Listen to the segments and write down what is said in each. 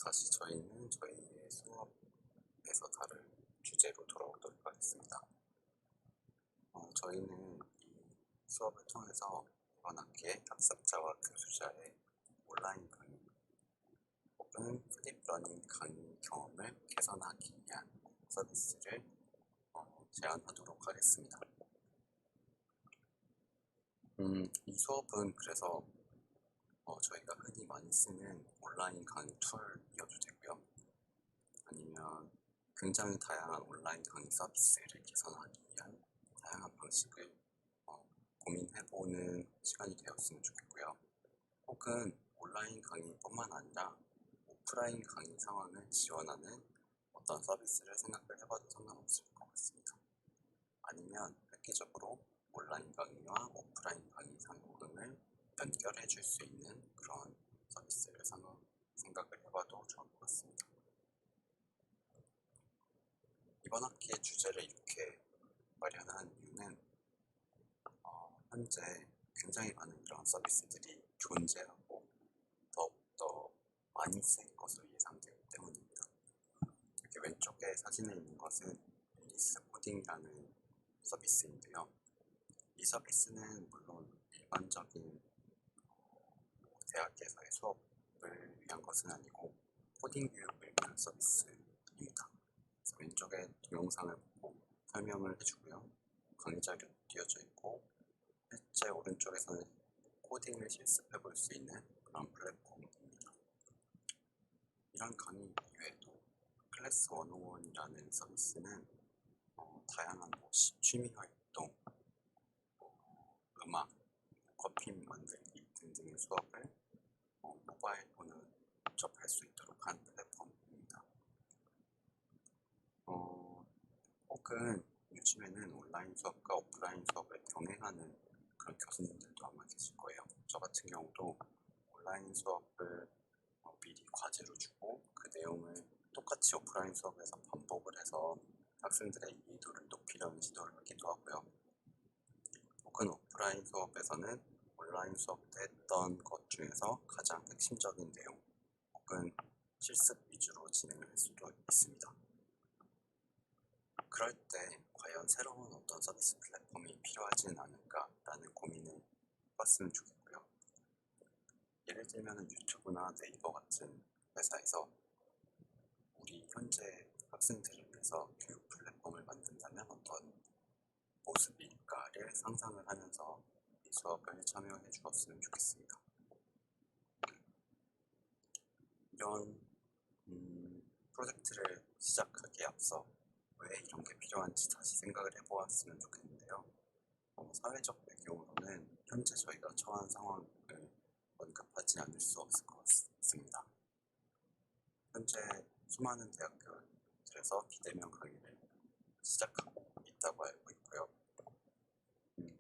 다시 저희는 저희의 수업에서 다른 주제로 돌아오도록 하겠습니다. 저희는 이 수업을 통해서 이번 학기에 학습자와 교수자의 온라인 강의 혹은 플립러닝 강의 경험을 개선하기 위한 서비스를 제안하도록 하겠습니다. 이 수업은 그래서 저희가 흔히 많이 쓰는 온라인 강의 툴이어도 되고요. 아니면 굉장히 다양한 온라인 강의 서비스를 개선하기 위한 다양한 방식을 고민해보는 시간이 되었으면 좋겠고요. 혹은 온라인 강의뿐만 아니라 오프라인 강의 상황을 지원하는 어떤 서비스를 생각을 해봐도 상관없을 것 같습니다. 아니면 획기적으로 온라인 강의와 오프라인 강의 상황을 연결해 줄 수 있는 그런 서비스를 생각을 해봐도 좋을 것 같습니다. 이번 학기의 주제를 이렇게 마련한 이유는 현재 굉장히 많은 이런 서비스들이 존재하고 더욱더 많이 쓰일 것으로 예상되기 때문입니다. 이렇게 왼쪽에 사진에 있는 것은 앨리스 코딩이라는 서비스인데요. 이 서비스는 물론 일반적인 대학에서의 수업을 위한 것은 아니고 코딩 교육을 위한 서비스입니다. 그래서 왼쪽에 동영상을 보고 설명을 해주고요. 강의 자료 띄워져 있고 실제 오른쪽에서는 코딩을 실습해 볼 수 있는 그런 플랫폼입니다. 이런 강의 이외에도 클래스 101이라는 서비스는 다양한 취미 활동, 음악, 커피 만들기 등등의 수업을 모바일로는 접할 수 있도록 한 플랫폼입니다. 혹은 요즘에는 온라인 수업과 오프라인 수업을 병행하는 그런 교수님들도 아마 계실 거예요. 저 같은 경우도 온라인 수업을 미리 과제로 주고 그 내용을 똑같이 오프라인 수업에서 반복을 해서 학생들의 이해도를 높이려는 시도를 하기도 하고요. 혹은 오프라인 수업에서는 온라인 수업 때 했던 것 중에서 가장 핵심적인 내용 혹은 실습 위주로 진행을 할 수도 있습니다. 그럴 때 과연 새로운 어떤 서비스 플랫폼이 필요하지는 않을까라는 고민을 해봤으면 좋겠고요. 예를 들면 유튜브나 네이버 같은 회사에서 우리 현재 학생들을 위해서 교육 플랫폼을 만든다면 어떤 모습일까를 상상을 하면서 이 수업을 참여해 주었으면 좋겠습니다. 이런 프로젝트를 시작하기에 앞서 왜 이런 게 필요한지 다시 생각을 해보았으면 좋겠는데요. 사회적 배경으로는 현재 저희가 처한 상황을 언급하지 않을 수 없을 것 같습니다. 현재 수많은 대학교들에서 비대면 강의를 시작하고 있다고 알고 있고요.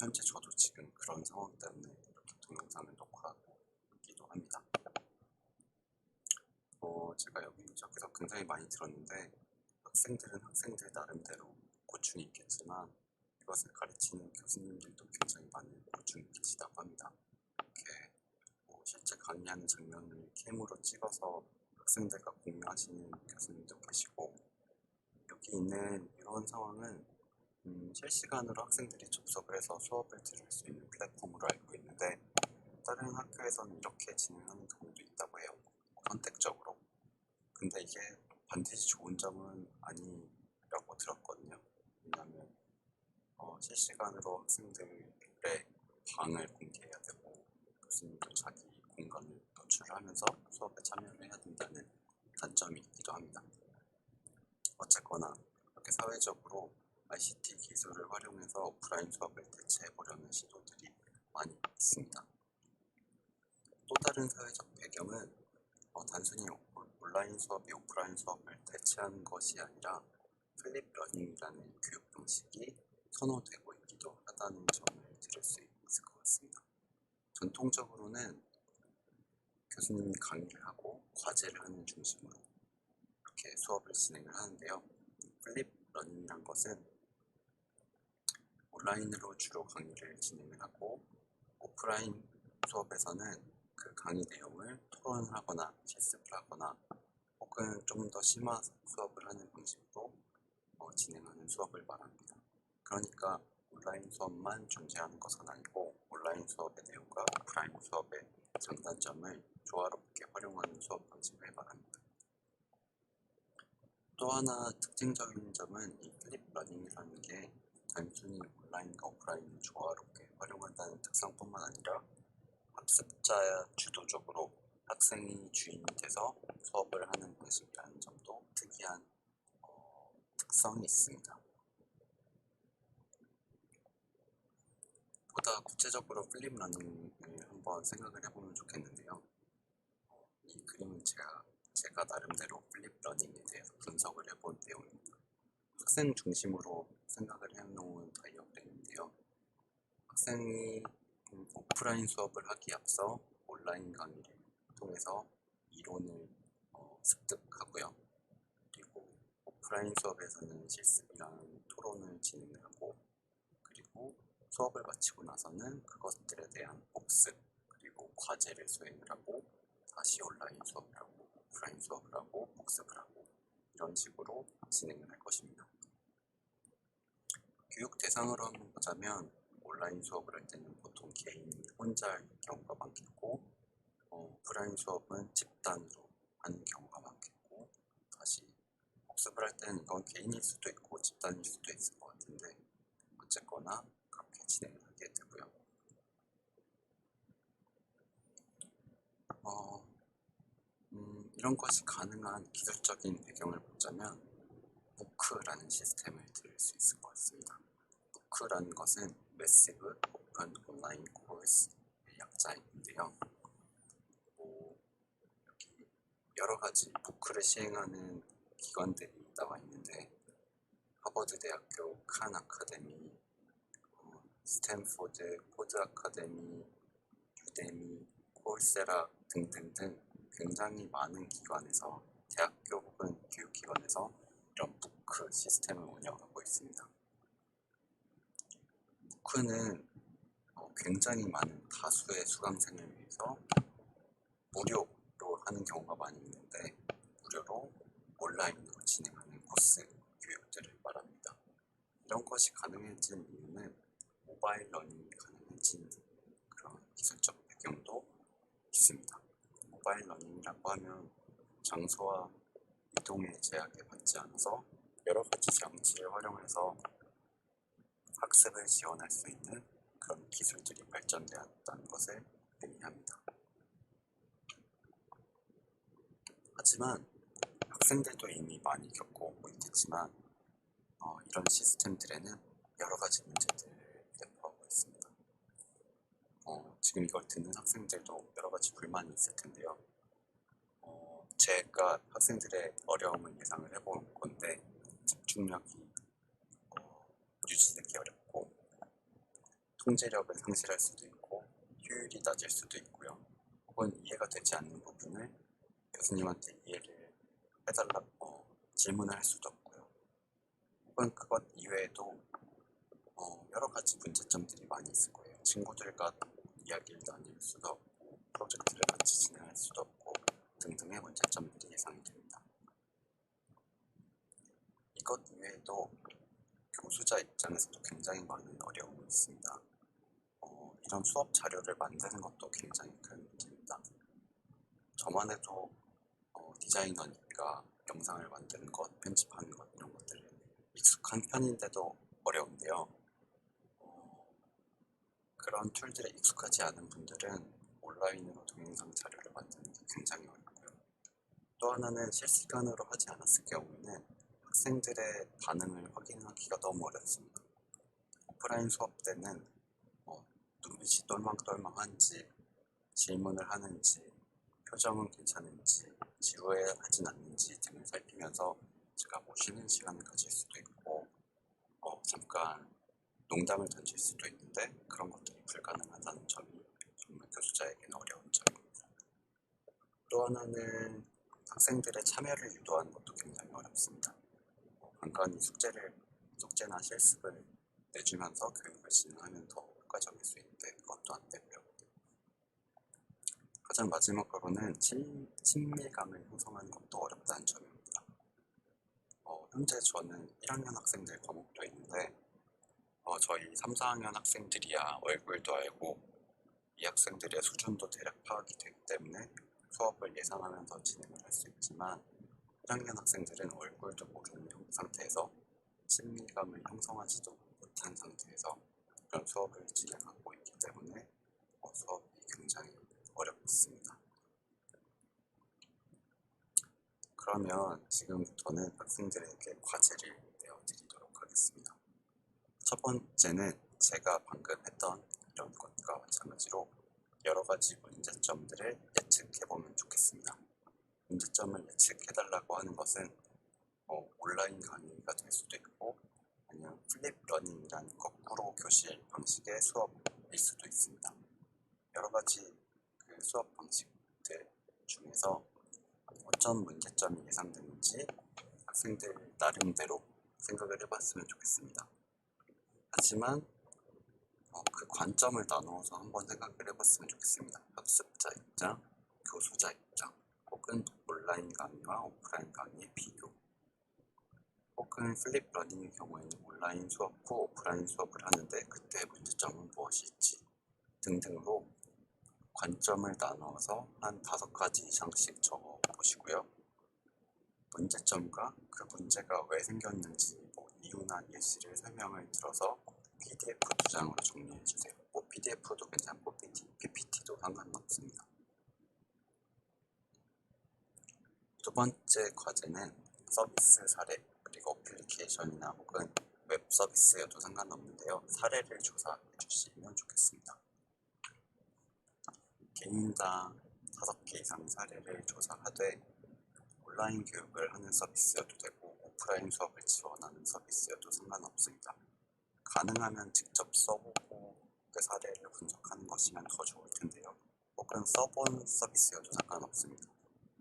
현재 저도 지금 그런 상황 때문에 이렇게 동영상을 녹화하고 있기도 합니다. 제가 여기저기서 굉장히 많이 들었는데 학생들은 학생들 나름대로 고충이 있겠지만 이것을 가르치는 교수님들도 굉장히 많은 고충이 계시다고 합니다. 이렇게 실제 강의하는 장면을 캠으로 찍어서 학생들과 공유하시는 교수님도 계시고 여기 있는 이런 상황은 실시간으로 학생들이 접속을 해서 수업을 들을 수 있는 플랫폼으로 알고 있는데 다른 학교에서는 이렇게 진행하는 경우도 있다고 해요. 선택적으로. 근데 이게 반드시 좋은 점은 아니라고 들었거든요. 왜냐하면 실시간으로 학생들의 방을 공개해야 되고 교수님도 자기 공간을 노출하면서 수업에 참여를 해야 된다는 단점이 있기도 합니다. 어쨌거나 이렇게 사회적으로 ICT 기술을 활용해서 오프라인 수업을 대체해보려는 시도들이 많이 있습니다. 또 다른 사회적 배경은 단순히 온라인 수업이 오프라인 수업을 대체하는 것이 아니라 플립러닝이라는 교육 방식이 선호되고 있기도 하다는 점을 들을 수 있을 것 같습니다. 전통적으로는 교수님이 강의를 하고 과제를 하는 중심으로 이렇게 수업을 진행을 하는데요. 플립러닝이란 것은 온라인으로 주로 강의를 진행을 하고 오프라인 수업에서는 그 강의 내용을 토론을 하거나 실습을 하거나 혹은 좀 더 심화 수업을 하는 방식으로 진행하는 수업을 말합니다. 그러니까 온라인 수업만 존재하는 것은 아니고 온라인 수업의 내용과 오프라인 수업의 장단점을 조화롭게 활용하는 수업 방식을 말합니다. 또 하나 특징적인 점은 이 플립 러닝이라는 게 단순히 온라인과 오프라인을 조화롭게 활용한다는 특성뿐만 아니라 학습자 주도적으로 학생이 주인이 돼서 수업을 하는 방식이라는 점도 특이한 특성이 있습니다. 보다 구체적으로 플립 러닝을 한번 생각을 해보면 좋겠는데요. 이 그림은 제가 나름대로 플립 러닝에 대해서 분석을 해본 내용입니다. 학생 중심으로 생각을 해놓은 다이어그램인데요. 학생이 오프라인 수업을 하기에 앞서 온라인 강의를 통해서 이론을 습득하고요. 그리고 오프라인 수업에서는 실습이랑 토론을 진행하고, 그리고 수업을 마치고 나서는 그것들에 대한 복습, 그리고 과제를 수행을 하고, 다시 온라인 수업을 하고, 오프라인 수업을 하고, 복습을 하고, 이런 식으로 진행을 할 것입니다. 교육 대상으로 한번 보자면 온라인 수업을 할 때는 보통 개인이 혼자 할 경우가 많겠고, 오프라인 수업은 집단으로 하는 경우가 많겠고, 다시 복습을 할 때는 이건 개인일 수도 있고 집단일 수도 있을 것 같은데, 어쨌거나 그렇게 진행을 하게 되고요. 이런 것이 가능한 기술적인 배경을 보자면 무크라는 시스템을 들을 수 있을 것 같습니다. 무크라는 것은 Massive Open Online Course의 약자인데요. 여기 여러 가지 무크를 시행하는 기관들이 나와 있는데, 하버드 대학교 칸 아카데미, 스탠포드 코드 아카데미, 유데미, 콜세라 등등등 굉장히 많은 기관에서, 대학교 혹은 교육기관에서 이런 무크 시스템을 운영하고 있습니다. 무크는 굉장히 많은 다수의 수강생을 위해서 무료로 하는 경우가 많이 있는데, 무료로 온라인으로 진행하는 코스 교육들을 말합니다. 이런 것이 가능해진 이유는 모바일 러닝이 가능해진 그런 기술적 배경도 있습니다. 모바일 러닝이라고 하면 장소와 이동의 제약에 받지 않아서 여러 가지 장치를 활용해서 학습을 지원할 수 있는 그런 기술들이 발전되었다는 것을 의미합니다. 하지만 학생들도 이미 많이 겪어오고 있겠지만 이런 시스템들에는 여러 가지 문제들을 대표하고 있습니다. 지금 이걸 듣는 학생들도 여러 가지 불만이 있을 텐데요. 제가 학생들의 어려움을 예상을 해본 건데, 집중력이 유지되기 어렵고, 통제력을 상실할 수도 있고, 효율이 낮을 수도 있고요. 혹은 이해가 되지 않는 부분을 교수님한테 이해를 해달라고 질문을 할 수도 없고요. 혹은 그것 이외에도 여러 가지 문제점들이 많이 있을 거예요. 친구들과 이야기를 나눌 수도 없고, 프로젝트를 같이 진행할 수도 없고, 등등의 문제점들이 예상이 됩니다. 이것 이외에도 교수자 입장에서도 굉장히 많은 어려움이 있습니다. 이런 수업 자료를 만드는 것도 굉장히 큰 문제입니다. 저만 해도 디자이너니까 영상을 만드는 것, 편집하는 것, 이런 것들을 익숙한 편인데도 어려운데요. 그런 툴들에 익숙하지 않은 분들은 온라인으로 동영상 자료를 만드는 게 굉장히 어렵고요. 또 하나는 실시간으로 하지 않았을 경우에는 학생들의 반응을 확인하기가 너무 어렵습니다. 오프라인 수업 때는 눈빛이 똘망똘망한지, 질문을 하는지, 표정은 괜찮은지, 지루해하진 않는지 등을 살피면서 제가 쉬는 시간을 가질 수도 있고, 잠깐 농담을 던질 수도 있는데, 그런 것들이 불가능하다는 점이 정말 교수자에게는 어려운 점입니다. 또 하나는 학생들의 참여를 유도하는 것도 굉장히 어렵습니다. 간간히 숙제나 실습을 내주면서 교육을 진행하면 더 효과적일 수 있는데 그것도 안 되고요. 가장 마지막으로는 친밀감을 형성하는 것도 어렵다는 점입니다. 현재 저는 1학년 학생들 과목도 있는데 저희 3, 4학년 학생들이야 얼굴도 알고 이 학생들의 수준도 대략 파악이 되기 때문에 수업을 예상하면서 진행을 할 수 있지만 1학년 학생들은 얼굴도 모르는 상태에서 친밀감을 형성하지도 못한 상태에서 그런 수업을 진행하고 있기 때문에 수업이 굉장히 어렵습니다. 그러면 지금부터는 학생들에게 과제를 내어드리도록 하겠습니다. 첫 번째는 제가 방금 했던 이런 것과 마찬가지로 여러 가지 문제점들을 예측해보면 좋겠습니다. 문제점을 예측해달라고 하는 것은 온라인 강의가 될 수도 있고 아니면 플립 러닝이라는 거꾸로 교실 방식의 수업일 수도 있습니다. 여러 가지 그 수업 방식들 중에서 어떤 문제점이 예상되는지 학생들 나름대로 생각을 해봤으면 좋겠습니다. 하지만 그 관점을 나누어서 한번 생각을 해봤으면 좋겠습니다. 학습자 입장, 교수자 입장, 혹은 온라인 강의와 오프라인 강의의 비교, 혹은 플립 러닝의 경우에는 온라인 수업 후 오프라인 수업을 하는데 그때 문제점은 무엇일지 등등으로 관점을 나누어서 한 5가지 이상씩 적어보시고요. 문제점과 그 문제가 왜 생겼는지 이유나 예시를 설명을 들어서 PDF 2장으로 정리해주세요. PDF도 괜찮고 PPT도 상관없습니다. 두 번째 과제는 서비스 사례, 그리고 어플리케이션이나 혹은 웹 서비스여도 상관없는데요. 사례를 조사해 주시면 좋겠습니다. 개인당 5개 이상 사례를 조사하되 온라인 교육을 하는 서비스여도 되고 오프라인 수업을 지원하는 서비스여도 상관없습니다. 가능하면 직접 써보고 그 사례를 분석하는 것이면 더 좋을 텐데요. 혹은 써본 서비스여도 상관없습니다.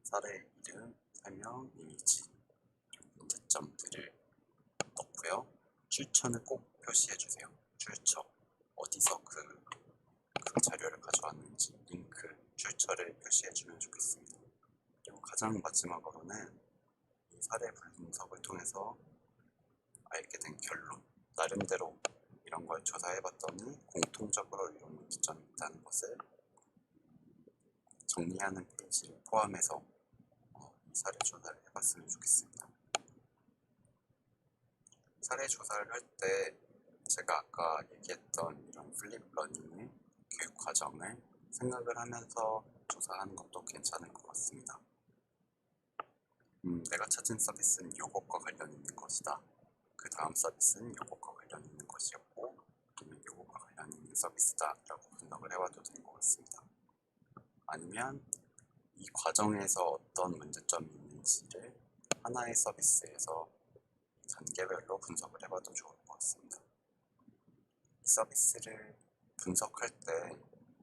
사례 이름, 설명, 이미지, 문제점들을 넣고요. 출처는 꼭 표시해주세요. 출처, 어디서 그 자료를 가져왔는지 링크, 출처를 표시해주면 좋겠습니다. 그리고 가장 마지막으로는 이 사례 분석을 통해서 알게 된 결론, 나름대로 이런 걸 조사해봤더니 공통적으로 이런 문제점이 있다는 것을 정리하는 페이지를 포함해서 이 사례 조사를 해봤으면 좋겠습니다. 사례 조사를 할 때 제가 아까 얘기했던 이런 플립 러닝의 교육 과정을 생각을 하면서 조사하는 것도 괜찮을 것 같습니다. 내가 찾은 서비스는 이것과 관련 있는 것이다. 그 다음 서비스는 이것과 관련 있는 것이었고 아니면 이것과 관련 있는 서비스다 라고 분석을 해봐도 될 것 같습니다. 아니면 이 과정에서 어떤 문제점이 있는지를 하나의 서비스에서 단계별로 분석을 해봐도 좋을 것 같습니다. 이 서비스를 분석할 때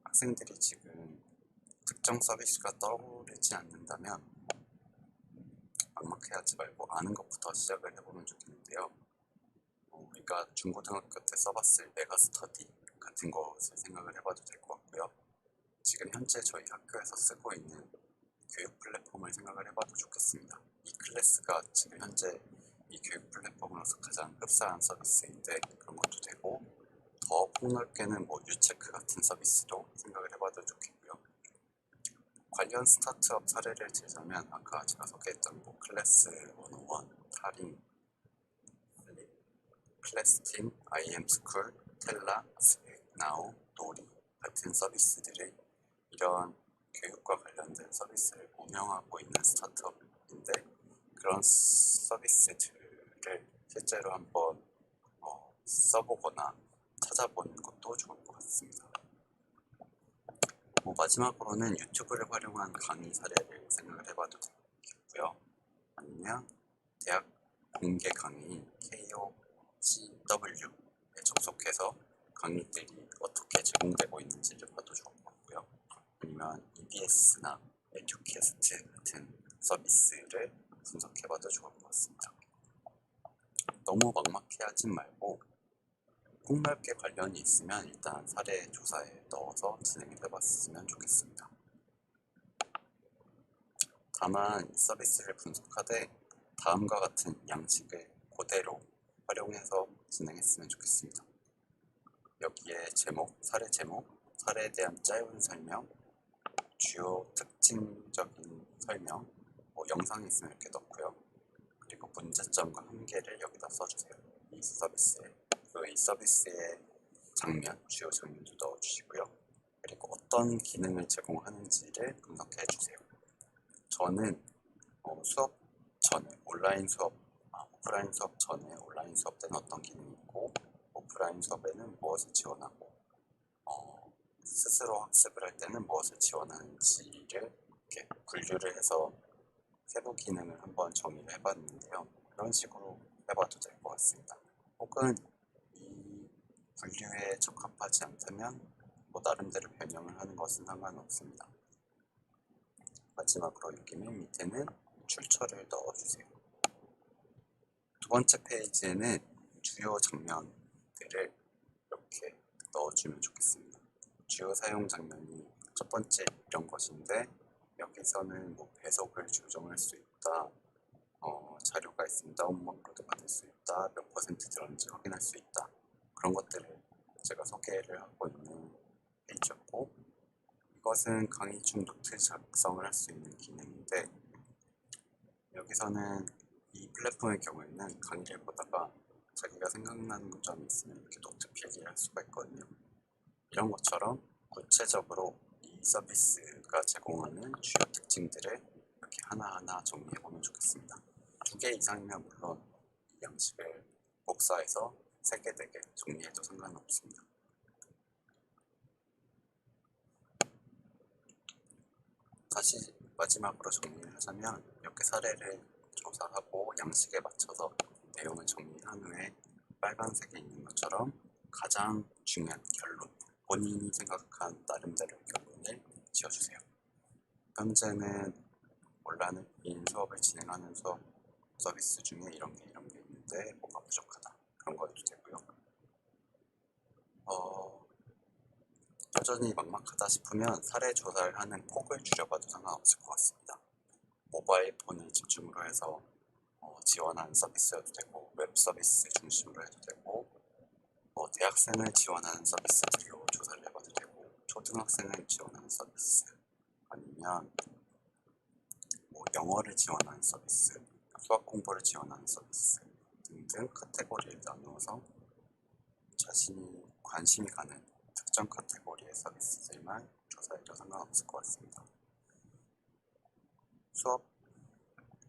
학생들이 지금 특정 서비스가 떠오르지 않는다면 막막해하지 말고 아는 것부터 시작을 해보면 좋겠는데요. 우리가 중고등학교 때 써봤을 메가스터디 같은 것을 생각을 해봐도 될 것 같고요. 지금 현재 저희 학교에서 쓰고 있는 교육 플랫폼을 생각을 해봐도 좋겠습니다. 이 클래스가 지금 현재 이 교육 플랫폼으로서 가장 흡사한 서비스인데 그런 것도 되고 더 폭넓게는 유체크 같은 서비스도 생각을 해봐도 좋겠고요. 관련 스타트업 사례를 들자면 아까 제가 소개했던 클래스 101, 타링, 클래스팀, IM스쿨, 텔라, 스펙나우, 노리 같은 서비스들이 이런 교육과 관련된 서비스를 운영하고 있는 스타트업인데 그런 서비스들을 실제로 한번 써보거나 찾아보는 것도 좋을 것 같습니다. 마지막으로는 유튜브를 활용한 강의 사례를 생각을 해봐도 되겠고요. 아니면 대학 공개 강의 KOGW에 접속해서 강의들이 어떻게 제공되고 있는지를 봐도 좋을 것 같고요. 아니면 EBS나 에듀캐스트 같은 서비스를 분석해봐도 좋을 것 같습니다. 너무 막막해하지 말고 폭넓게 관련이 있으면 일단 사례 조사에 넣어서 진행을 해봤으면 좋겠습니다. 다만 이 서비스를 분석하되 다음과 같은 양식을 그대로 활용해서 진행했으면 좋겠습니다. 여기에 제목, 사례에 대한 짧은 설명, 주요 특징적인 설명, 영상이 있으면 이렇게 넣고요. 그리고 문제점과 한계를 여기다 써주세요. 이 서비스의 주요 장면도 넣어주시고요. 그리고 어떤 기능을 제공하는지를 분석해 주세요. 저는 수업 전에 오프라인 수업 전에 온라인 수업 때는 어떤 기능이 있고 오프라인 수업에는 무엇을 지원하고 스스로 학습을 할 때는 무엇을 지원하는지를 이렇게 분류를 해서 세부 기능을 한번 정의를 해봤는데요. 이런 식으로 해봐도 될 것 같습니다. 혹은 이 분류에 적합하지 않다면 나름대로 변형을 하는 것은 상관없습니다. 마지막으로 여기 맨 밑에는 출처를 넣어주세요. 두 번째 페이지에는 주요 장면들을 이렇게 넣어주면 좋겠습니다. 주요 사용 장면이 첫 번째 이런 것인데 여기서는 배속을 조정할 수 있다, 자료가 있으면 다운로드 받을 수 있다, 몇 퍼센트 들었는지 확인할 수 있다, 그런 것들을 제가 소개를 하고 있는 페이지였고, 이것은 강의 중 노트 작성을 할 수 있는 기능인데 여기서는 이 플랫폼의 경우에는 강의를 보다가 자기가 생각나는 점이 있으면 이렇게 노트 필기를 할 수가 있거든요. 이런 것처럼 구체적으로 이 서비스가 제공하는 주요 특징들을 이렇게 하나하나 정리해보면 좋겠습니다. 2개 이상이면 물론 이 양식을 복사해서 3개, 4개 정리해도 상관없습니다. 다시 마지막으로 정리를 하자면 이렇게 사례를 조사하고 양식에 맞춰서 내용을 정리한 후에 빨간색에 있는 것처럼 가장 중요한 결론, 본인이 생각한 나름대로의 결론을 지어주세요. 현재는 온라인 수업을 진행하는 수업 서비스 중에 이런 게 있는데 뭐가 부족하다, 그런 거 해도 되고요. 여전히 막막하다 싶으면 사례 조사를 하는 폭을 줄여봐도 상관없을 것 같습니다. 모바일 폰을 집중으로 해서 지원하는 서비스여도 되고, 웹 서비스 중심으로 해도 되고, 대학생을 지원하는 서비스들로 조사를 해봐도 되고, 초등학생을 지원하는 서비스, 아니면 영어를 지원하는 서비스, 수학 공부를 지원하는 서비스 등등 카테고리를 나누어서 자신이 관심이 가는 특정 카테고리의 서비스들만 조사해도 상관없을 것 같습니다.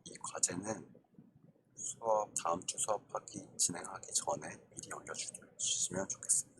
이 과제는 다음 주 진행하기 전에 미리 올려주시면 좋겠습니다.